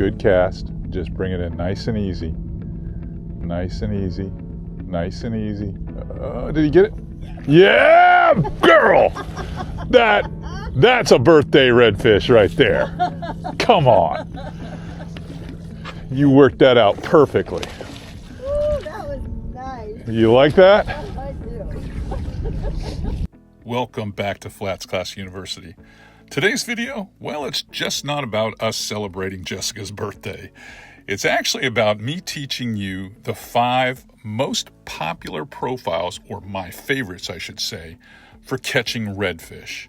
good cast. Just bring it in nice and easy. Nice and easy. Nice and easy. Did he get it? Yeah, girl! That's a birthday redfish right there. Come on. You worked that out perfectly. Ooh, that was nice. You like that? I do. Welcome back to FlatsClass University. Today's video, well, it's just not about us celebrating Jessica's birthday. It's actually about me teaching you the 5 most popular profiles, or my favorites, I should say, for catching redfish.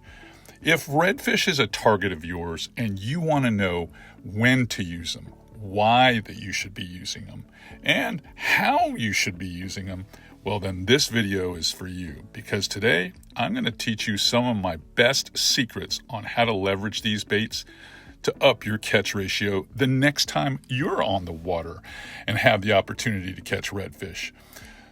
If redfish is a target of yours and you want to know when to use them, why that you should be using them, and how you should be using them, well, then this video is for you, because today I'm going to teach you some of my best secrets on how to leverage these baits to up your catch ratio the next time you're on the water and have the opportunity to catch redfish.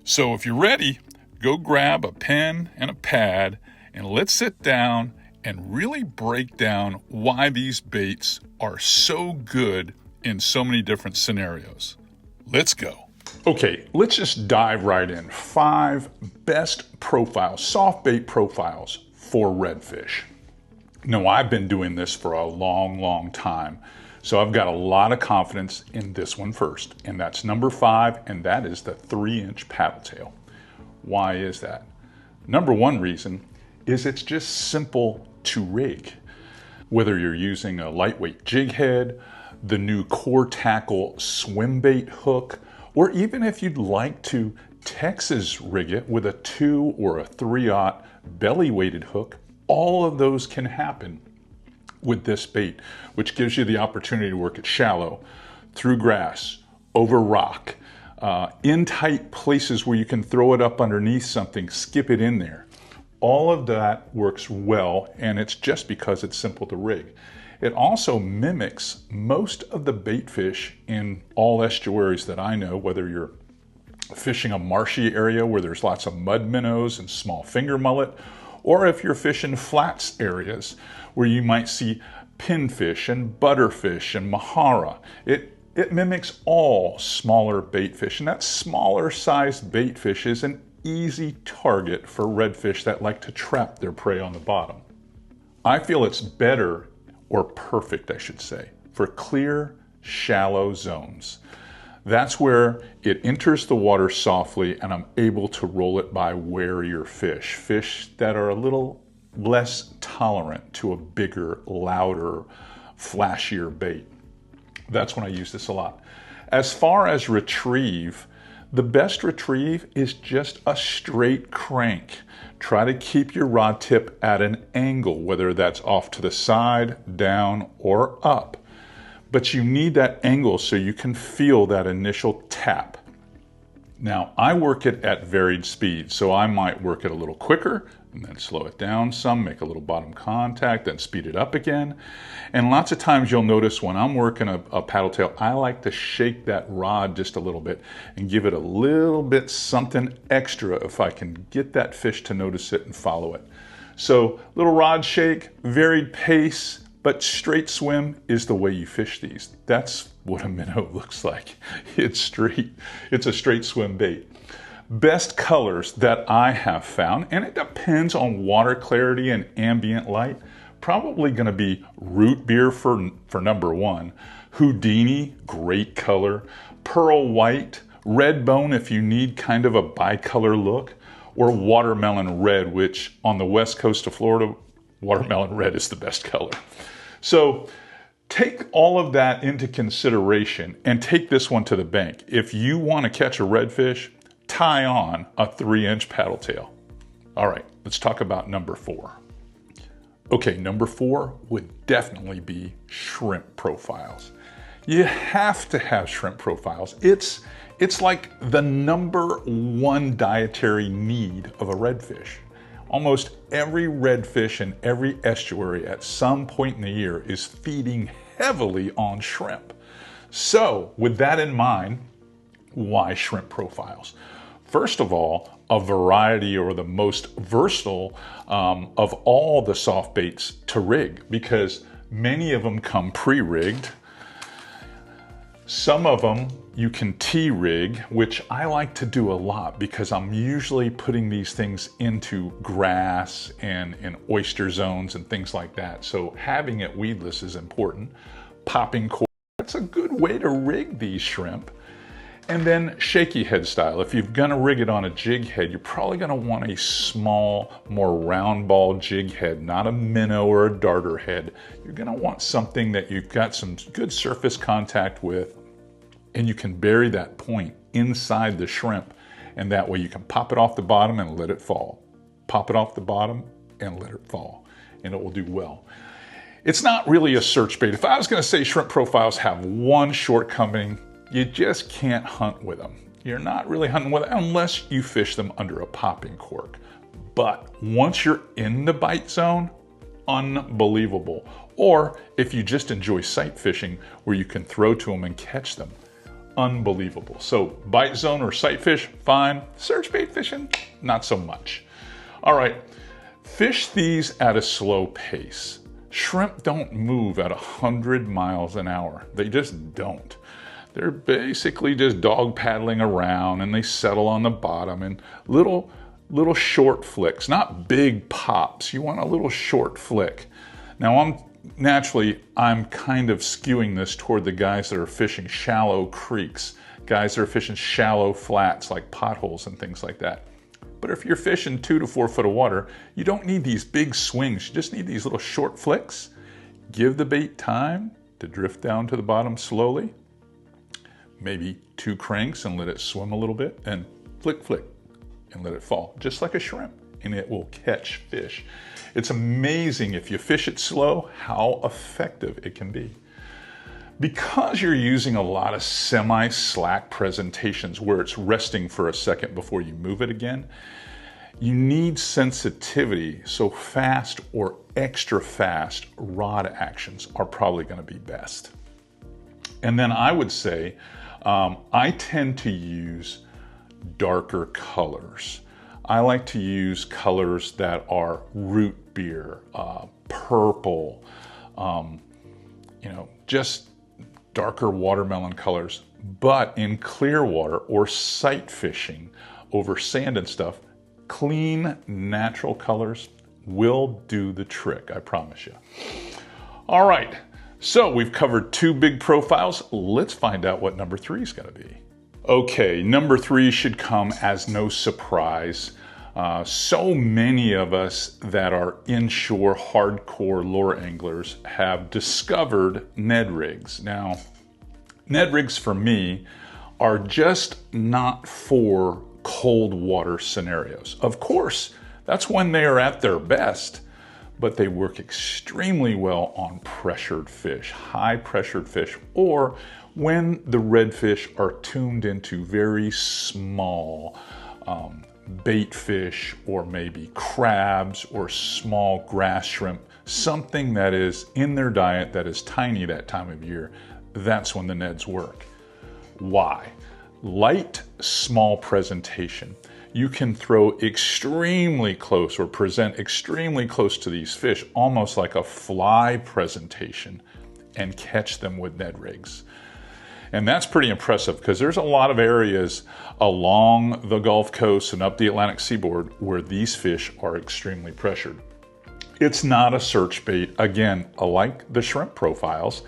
So if you're ready, go grab a pen and a pad and let's sit down and really break down why these baits are so good in so many different scenarios. Let's go. Okay, let's just dive right in. 5 best profiles, soft bait profiles for redfish. Now, I've been doing this for a long time, so I've got a lot of confidence in this one first, and that's number 5, and that is the 3-inch paddle tail. Why is that? Number 1 reason is it's just simple to rig. Whether you're using a lightweight jig head, the new core tackle swim bait hook, or even if you'd like to Texas rig it with a 2 or a 3/0 belly weighted hook, all of those can happen with this bait, which gives you the opportunity to work it shallow, through grass, over rock, in tight places where you can throw it up underneath something, skip it in there. All of that works well, and it's just because it's simple to rig. It also mimics most of the bait fish in all estuaries that I know, whether you're fishing a marshy area where there's lots of mud minnows and small finger mullet, or if you're fishing flats areas where you might see pinfish and butterfish and mahara. It mimics all smaller bait fish, and that smaller sized bait fish is an easy target for redfish that like to trap their prey on the bottom. I feel it's better, or perfect I should say, for clear, shallow zones. That's where it enters the water softly and I'm able to roll it by warier fish. Fish that are a little less tolerant to a bigger, louder, flashier bait. That's when I use this a lot. As far as retrieve, the best retrieve is just a straight crank. Try to keep your rod tip at an angle, whether that's off to the side, down, or up. But you need that angle so you can feel that initial tap. Now, I work it at varied speeds, so I might work it a little quicker and then slow it down some, make a little bottom contact, then speed it up again. And lots of times you'll notice when I'm working a paddle tail, I like to shake that rod just a little bit and give it a little bit something extra if I can get that fish to notice it and follow it. So little rod shake, varied pace, but straight swim is the way you fish these. That's what a minnow looks like. It's straight. It's a straight swim bait. Best colors that I have found, and it depends on water clarity and ambient light, probably going to be root beer for number 1, Houdini, great color, pearl white, red bone if you need kind of a bicolor look, or watermelon red, which on the west coast of Florida, watermelon red is the best color. So take all of that into consideration and take this one to the bank. If you want to catch a redfish, tie on a 3-inch paddle tail. All right, let's talk about number 4. Okay, number 4 would definitely be shrimp profiles. You have to have shrimp profiles. It's like the number 1 dietary need of a redfish. Almost every redfish in every estuary at some point in the year is feeding heavily on shrimp. So with that in mind, why shrimp profiles? First of all, a variety, or the most versatile of all the soft baits to rig, because many of them come pre-rigged. Some of them you can T-rig, which I like to do a lot because I'm usually putting these things into grass and in oyster zones and things like that. So having it weedless is important. Popping cord, that's a good way to rig these shrimp. And then shaky head style. If you're gonna rig it on a jig head, you're probably gonna want a small, more round ball jig head, not a minnow or a darter head. You're gonna want something that you've got some good surface contact with, and you can bury that point inside the shrimp, and that way you can pop it off the bottom and let it fall. Pop it off the bottom and let it fall, and it will do well. It's not really a search bait. If I was gonna say shrimp profiles have one shortcoming, you just can't hunt with them. You're not really hunting with them unless you fish them under a popping cork. But once you're in the bite zone, unbelievable. Or if you just enjoy sight fishing where you can throw to them and catch them, unbelievable. So bite zone or sight fish, fine. Search bait fishing, not so much. All right, fish these at a slow pace. Shrimp don't move at 100 miles an hour. They just don't. They're basically just dog paddling around, and they settle on the bottom in little short flicks, not big pops. You want a little short flick. Now I'm kind of skewing this toward the guys that are fishing shallow creeks, guys that are fishing shallow flats like potholes and things like that. But if you're fishing 2 to 4 foot of water, you don't need these big swings. You just need these little short flicks. Give the bait time to drift down to the bottom slowly. Maybe 2 cranks and let it swim a little bit, and flick, flick, and let it fall, just like a shrimp, and it will catch fish. It's amazing if you fish it slow, how effective it can be. Because you're using a lot of semi-slack presentations where it's resting for a second before you move it again, you need sensitivity, so fast or extra fast rod actions are probably gonna be best. And then I would say, I tend to use darker colors. I like to use colors that are root beer, purple, just darker watermelon colors. But in clear water or sight fishing over sand and stuff, clean, natural colors will do the trick, I promise you. All right. So we've covered 2 big profiles. Let's find out what number 3 is going to be. Okay, number 3 should come as no surprise. So many of us that are inshore hardcore lure anglers have discovered Ned rigs. Now, Ned rigs for me are just not for cold water scenarios. Of course, that's when they are at their best, but they work extremely well on pressured fish, high pressured fish, or when the redfish are tuned into very small bait fish, or maybe crabs or small grass shrimp, something that is in their diet that is tiny that time of year. That's when the Neds work. Why? Light, small presentation. You can throw extremely close or present extremely close to these fish, almost like a fly presentation, and catch them with Ned rigs. And that's pretty impressive because there's a lot of areas along the Gulf Coast and up the Atlantic seaboard where these fish are extremely pressured. It's not a search bait. Again, like the shrimp profiles,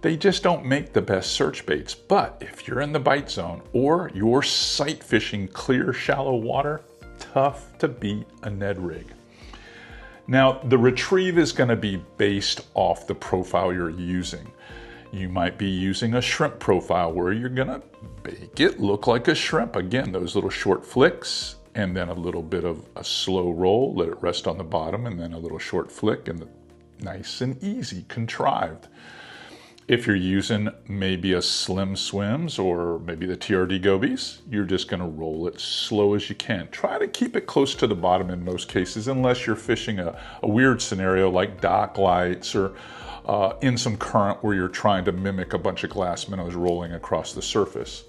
they just don't make the best search baits. But if you're in the bite zone or you're sight fishing clear, shallow water, tough to beat a Ned rig. Now, the retrieve is going to be based off the profile you're using. You might be using a shrimp profile where you're going to make it look like a shrimp. Again, those little short flicks and then a little bit of a slow roll, let it rest on the bottom, and then a little short flick, and nice and easy, contrived. If you're using maybe a Slim Swims or maybe the TRD Gobies, you're just going to roll it slow as you can. Try to keep it close to the bottom in most cases, unless you're fishing a weird scenario like dock lights or in some current where you're trying to mimic a bunch of glass minnows rolling across the surface.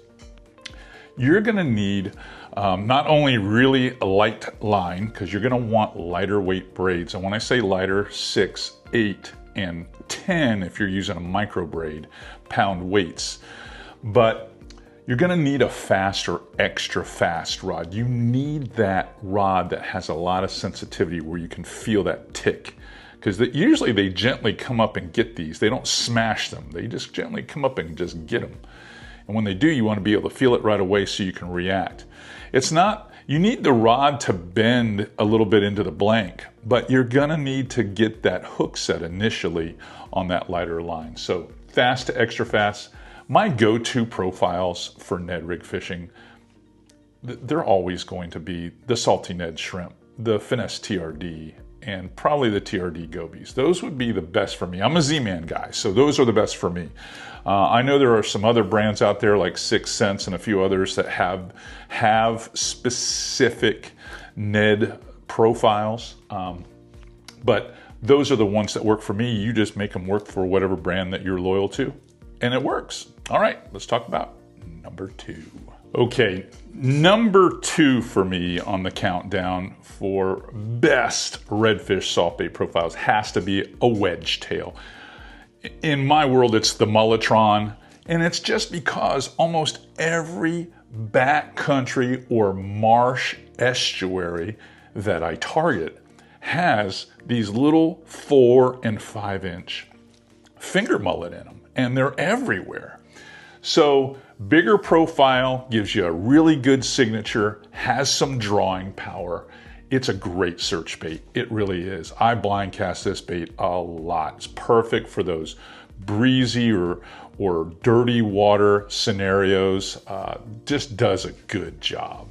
You're going to need not only really a light line, because you're going to want lighter weight braids. And when I say lighter, 6, 8, and 10 if you're using a micro braid, pound weights. but you're gonna need a fast or extra fast rod. You need that rod that has a lot of sensitivity where you can feel that tick. Because usually they gently come up and get these. They don't smash them. They just gently come up and just get them. And when they do, you want to be able to feel it right away so you can react. It's not, you need the rod to bend a little bit into the blank, but you're gonna need to get that hook set initially on that lighter line. So fast to extra fast. My go-to profiles for Ned rig fishing, they're always going to be the Salty Ned Shrimp, the Finesse TRD, and probably the TRD Gobies. Those would be the best for me. I'm a Z-Man guy, so those are the best for me. I know there are some other brands out there like 6 Sense and a few others that have specific Ned profiles, but those are the ones that work for me. You just make them work for whatever brand that you're loyal to, and it works. All right, let's talk about number 2. Okay, number 2 for me on the countdown for best redfish soft bait profiles has to be a wedge tail. In my world, it's the Mullotron, and it's just because almost every backcountry or marsh estuary that I target has these little 4 and 5 inch finger mullet in them, and they're everywhere. So bigger profile gives you a really good signature, has some drawing power. It's a great search bait. It really is. I blind cast this bait a lot. It's perfect for those breezy or dirty water scenarios. Just does a good job.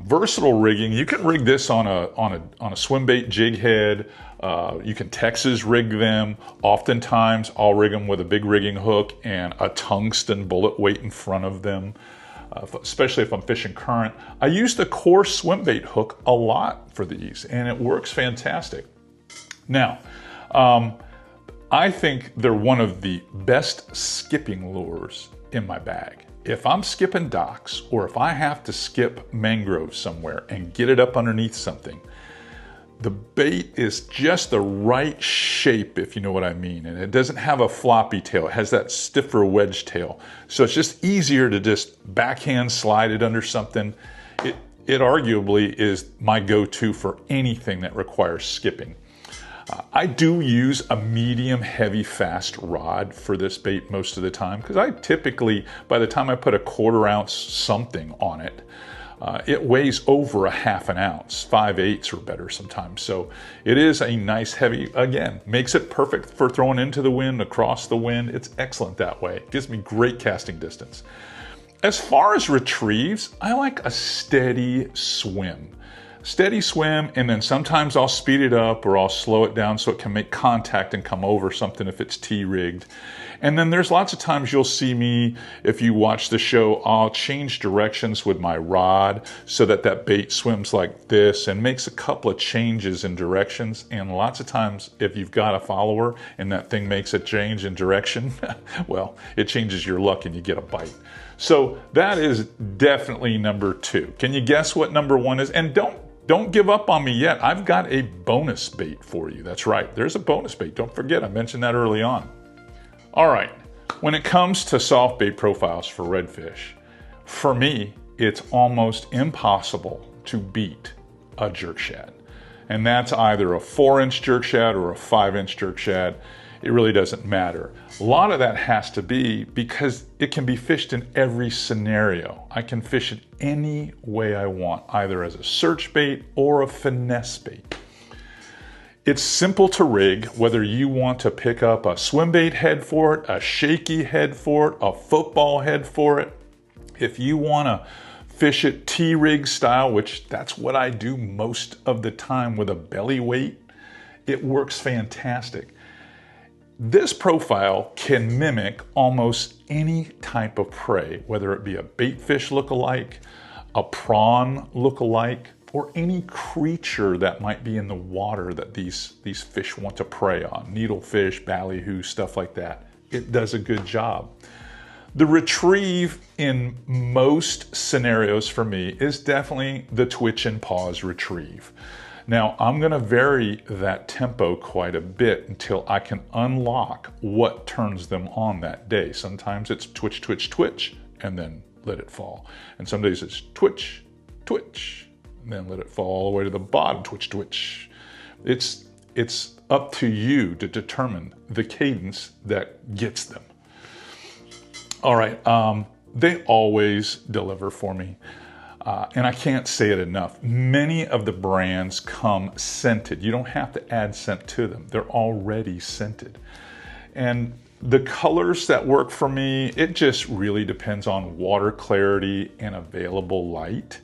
Versatile rigging. You can rig this on a swim bait jig head. You can Texas rig them. Oftentimes I'll rig them with a big rigging hook and a tungsten bullet weight in front of them, especially if I'm fishing current. I use the core swim bait hook a lot for these, and it works fantastic. Now, I think they're one of the best skipping lures in my bag. If I'm skipping docks, or if I have to skip mangroves somewhere and get it up underneath something, the bait is just the right shape, if you know what I mean. And it doesn't have a floppy tail. It has that stiffer wedge tail. So it's just easier to just backhand slide it under something. It arguably is my go-to for anything that requires skipping. I do use a medium heavy fast rod for this bait most of the time, because I typically, by the time I put a 1/4 ounce something on it, it weighs over a 1/2 ounce, 5/8 or better sometimes. So it is a nice heavy, again, makes it perfect for throwing into the wind, across the wind. It's excellent that way. It gives me great casting distance. As far as retrieves, I like a steady swim. Steady swim, and then sometimes I'll speed it up or I'll slow it down so it can make contact and come over something if it's T-rigged. And then there's lots of times you'll see me, if you watch the show, I'll change directions with my rod so that that bait swims like this and makes a couple of changes in directions. And lots of times if you've got a follower and that thing makes a change in direction, well, it changes your luck and you get a bite. So that is definitely number 2. Can you guess what number 1 is? And don't give up on me yet. I've got a bonus bait for you. That's right, there's a bonus bait. Don't forget, I mentioned that early on. All right, when it comes to soft bait profiles for redfish, for me, it's almost impossible to beat a jerk shad. And that's either a 4-inch jerk shad or a 5-inch jerk shad. It really doesn't matter. A lot of that has to be because it can be fished in every scenario. I can fish it any way I want, either as a search bait or a finesse bait. It's simple to rig, whether you want to pick up a swim bait head for it, a shaky head for it, a football head for it. If you want to fish it T-rig style, which that's what I do most of the time with a belly weight, it works fantastic. This profile can mimic almost any type of prey, whether it be a baitfish look-alike, a prawn look-alike, or any creature that might be in the water that these fish want to prey on. Needlefish, ballyhoo, stuff like that. It does a good job. The retrieve in most scenarios for me is definitely the twitch and pause retrieve. Now, I'm going to vary that tempo quite a bit until I can unlock what turns them on that day. Sometimes it's twitch, twitch, twitch, and then let it fall. And some days it's twitch, twitch, and then let it fall all the way to the bottom, twitch, twitch. It's up to you to determine the cadence that gets them. All right, they always deliver for me. And I can't say it enough. Many of the brands come scented. You don't have to add scent to them. They're already scented. And the colors that work for me, it just really depends on water clarity and available light.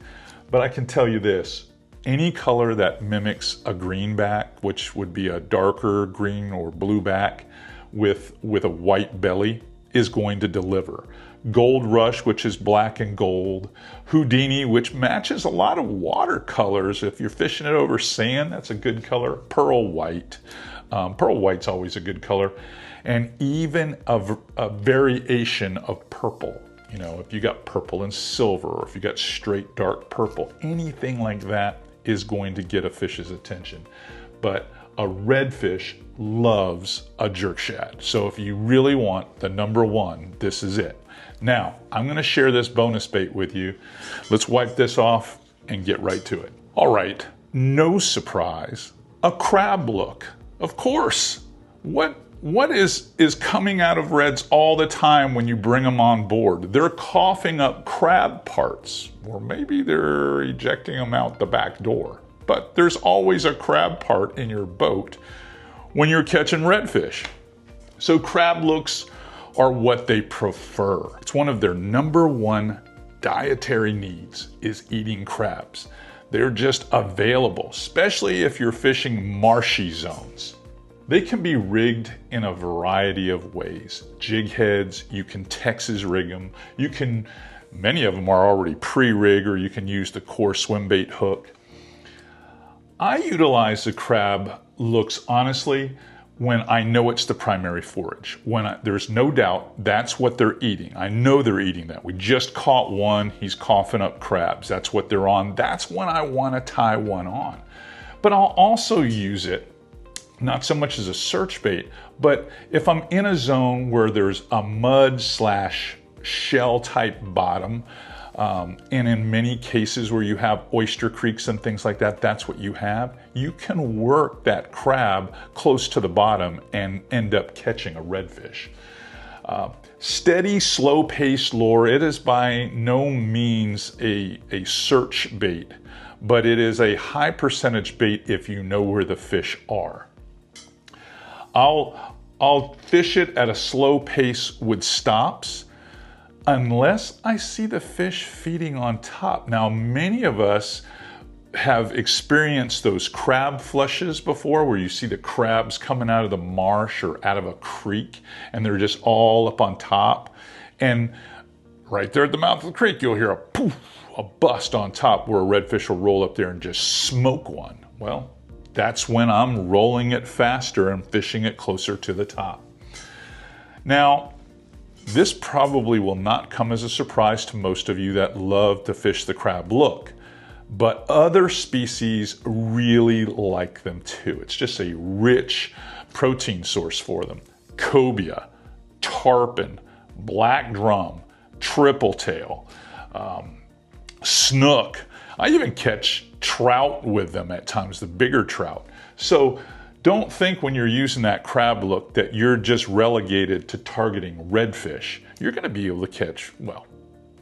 But I can tell you this, any color that mimics a greenback, which would be a darker green or blue back with a white belly, is going to deliver. Gold Rush, which is black and gold. Houdini, which matches a lot of watercolors. If you're fishing it over sand, that's a good color. Pearl White. Pearl White's always a good color. And even a variation of purple. You know, if you got purple and silver, or if you got straight dark purple, anything like that is going to get a fish's attention. But a redfish loves a jerk shad. So if you really want the number one, this is it. Now, I'm going to share this bonus bait with you. Let's wipe this off and get right to it. All right, no surprise, a crab look. Of course. What is coming out of reds all the time when you bring them on board? They're coughing up crab parts, or maybe they're ejecting them out the back door. But there's always a crab part in your boat when you're catching redfish. So crab looks are what they prefer. It's one of their number one dietary needs is eating crabs. They're just available, especially if you're fishing marshy zones. They can be rigged in a variety of ways. Jig heads, you can Texas rig them. Many of them are already pre-rigged, or you can use the core swim bait hook. I utilize the crab looks honestly when I know it's the primary forage. There's no doubt that's what they're eating. I know they're eating that. We just caught one, he's coughing up crabs. That's what they're on. That's when I want to tie one on. But I'll also use it, not so much as a search bait, but if I'm in a zone where there's a mud / shell type bottom, and in many cases where you have oyster creeks and things like that, that's what you have. You can work that crab close to the bottom and end up catching a redfish. Steady, slow-paced lure. It is by no means a search bait, but it is a high percentage bait if you know where the fish are. I'll fish it at a slow pace with stops, unless I see the fish feeding on top. Now, many of us have experienced those crab flushes before, where you see the crabs coming out of the marsh or out of a creek, and they're just all up on top. And right there at the mouth of the creek, you'll hear a poof, a bust on top, where a redfish will roll up there and just smoke one. Well, that's when I'm rolling it faster and fishing it closer to the top. Now, this probably will not come as a surprise to most of you that love to fish the crab look, but other species really like them too. It's just a rich protein source for them. Cobia, tarpon, black drum, triple tail, snook. I even catch trout with them at times, the bigger trout. So don't think when you're using that crab look that you're just relegated to targeting redfish. You're going to be able to catch, well,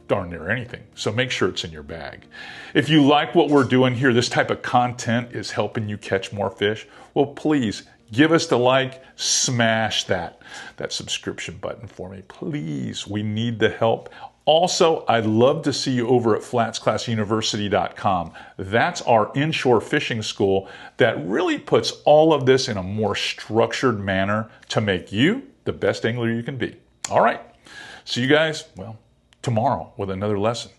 darn near anything. So make sure it's in your bag. If you like what we're doing here, this type of content is helping you catch more fish, well, please give us the like, smash that subscription button for me. Please, we need the help. Also, I'd love to see you over at FlatsClassUniversity.com. That's our inshore fishing school that really puts all of this in a more structured manner to make you the best angler you can be. All right, see you guys, well, tomorrow with another lesson.